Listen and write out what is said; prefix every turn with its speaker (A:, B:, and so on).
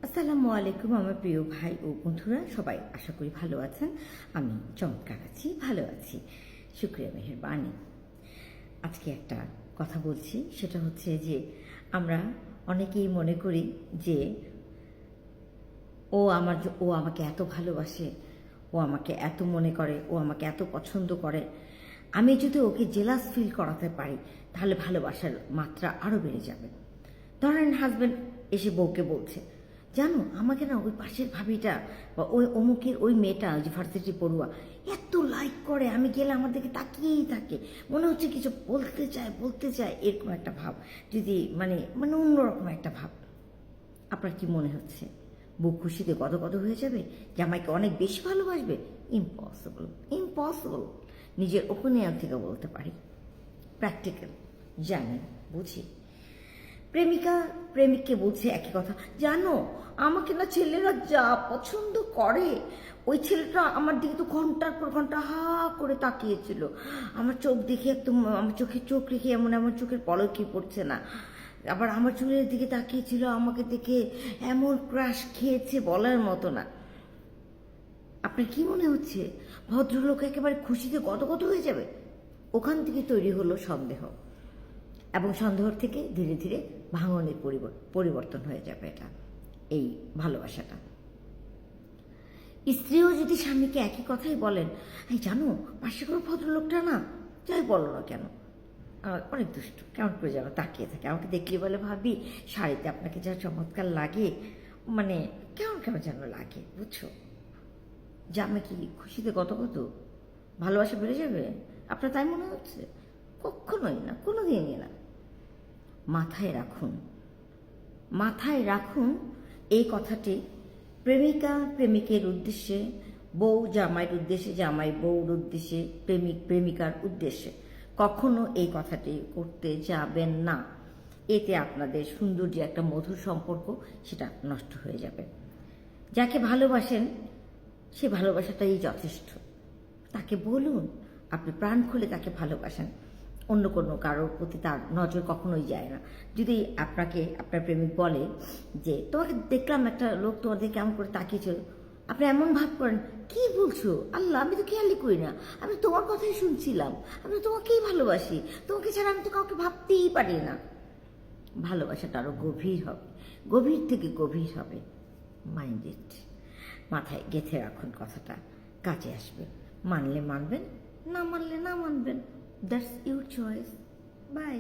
A: আসসালামু আলাইকুম আমার প্রিয় ভাই ও বন্ধুরা, সবাই আশা করি ভালো আছেন। আমি চমৎকার আছি, ভালো আছি, শুকরিয়া মেহেরবানি। আজকে একটা কথা বলছি, সেটা হচ্ছে যে আমরা অনেকেই মনে করি যে ও আমাকে এত ভালোবাসে, ও আমাকে এত মনে করে, ও আমাকে এত পছন্দ করে। আমি যদি ওকে জেলাস ফিল করাতে পারি তাহলে ভালোবাসার মাত্রা আরও বেড়ে যাবে। ধরেন হাজব্যান্ড এসে বউকে বলছে, জানো আমাকে না ওই পাশের ভাবিটা বা ওই অমুকের ওই মেয়েটা, ওই যে ভার্সিটি পড়ুয়া, এত লাইক করে, আমি গেলে আমার দিকে তাকিয়েই থাকে, মনে হচ্ছে কিছু বলতে চায় এরকম একটা ভাব। যদি মানে মানে অন্যরকম একটা ভাব, আপনার কি মনে হচ্ছে বউ খুশিতে গদগদ হয়ে যাবে, জামাইকে অনেক বেশি ভালোবাসবে? Impossible, impossible. নিজের ওপিনিয়ন থেকে বলতে পারি, প্র্যাকটিক্যাল, জানি, বুঝি। প্রেমিকা প্রেমিককে বলছে একই কথা, জানো আমাকে না ছেলেরা যা পছন্দ করে, ওই ছেলেটা আমার দিকে তো ঘন্টার পর ঘন্টা হা করে তাকিয়েছিল, আমার চোখ দেখে একদম, আমার চোখে চোখ রেখে এমন এমন চোখের পলকই পড়ছে না, আবার আমার চুলের দিকে তাকিয়েছিল, আমাকে দেখে এমন ক্রাশ খেয়েছে বলার মতো না। আপনার কি মনে হচ্ছে ভদ্রলোক একেবারে খুশিতে গদগদ হয়ে যাবে? ওখান থেকে তৈরি হলো সন্দেহ, এবং সন্দেহ থেকে ধীরে ধীরে ভাঙনের পরিবর্তন হয়ে যাবে এটা, এই ভালোবাসাটা। স্ত্রীও যদি স্বামীকে একই কথাই বলেন, এই জানো পাশে করে ভদ্রলোকটা না, যাই বলো না কেন অনেক দুষ্ট, কেমন করে যেন তাকিয়ে থাকে, আমাকে দেখলে বলে ভাবি শাড়িতে আপনাকে যা চমৎকার লাগে, মানে কেমন কেমন যেন লাগে, বুঝছো? জামে কি খুশিতে কত ভালোবাসা বেড়ে যাবে? আপনার তাই মনে হচ্ছে? কখনোই না, কোনো দিনই না। মাথায় রাখুন, মাথায় রাখুন এই কথাটি, প্রেমিকা প্রেমিকের উদ্দেশ্যে, বউ জামাইয়ের উদ্দেশ্যে, জামাই বউর উদ্দেশ্যে, প্রেমিক প্রেমিকার উদ্দেশ্যে কখনো এই কথাটি করতে যাবেন না। এতে আপনাদের সুন্দর যে একটা মধুর সম্পর্ক, সেটা নষ্ট হয়ে যাবে। যাকে ভালোবাসেন সে ভালোবাসাটাই যথেষ্ট। তাকে বলুন আপনি প্রাণ খুলে তাকে ভালোবাসেন, অন্য কোনো কারোর প্রতি তার নজর কখনোই যায় না। যদি আপনাকে আপনার প্রেমিক বলে যে তোমাকে দেখলাম একটা লোক তোমাদের কেমন করে তাকিয়েছিল, আপনি এমন ভাব করেন, কি বলছো আল্লাহ, আমি তো খেয়ালই করি না, আমি তোমার কথাই শুনছিলাম, আমি তোমাকেই ভালোবাসি, তোমাকে ছাড়া আমি তো কাউকে ভাবতেই পারি না। ভালোবাসাটা আরও গভীর হবে, গভীর থেকে গভীর হবে। মাইন্ড ইট, মাথায় গেঁথে রাখুন কথাটা, কাজে আসবে। মানলে মানবেন, না মানলে না মানবেন, দ্যাটস ইউর চয়েস। বাই।